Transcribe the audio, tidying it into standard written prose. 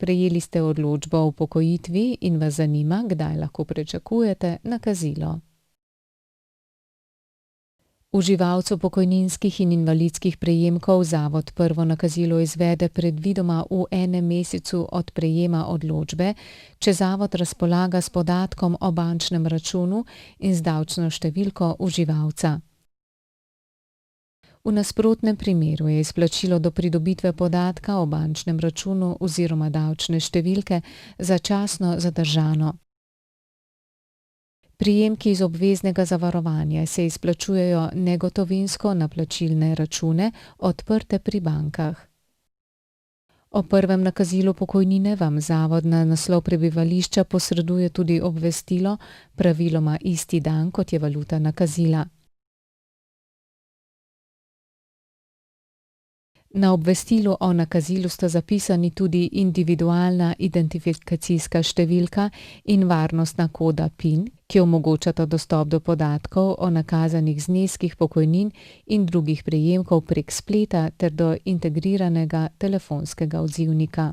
Prejeli ste odločbo o upokojitvi in vas zanima, kdaj lahko pričakujete nakazilo. Uživalcu pokojninskih in invalidskih prejemkov zavod prvo nakazilo izvede predvidoma v enem mesecu od prejema odločbe, če zavod razpolaga s podatkom o bančnem računu in z davčno številko uživalca. V nasprotnem primeru je izplačilo do pridobitve podatka o bančnem računu oziroma davčne številke začasno zadržano. Prejemki iz obveznega zavarovanja se izplačujejo negotovinsko na plačilne račune, odprte pri bankah. O prvem nakazilu pokojnine vam zavod na naslov prebivališča posreduje tudi obvestilo, praviloma isti dan, kot je valuta nakazila. Na obvestilu o nakazilu sta zapisani tudi individualna identifikacijska številka in varnostna koda PIN, ki omogočata dostop do podatkov o nakazanih zneskih pokojnin in drugih prejemkov prek spleta ter do integriranega telefonskega odzivnika.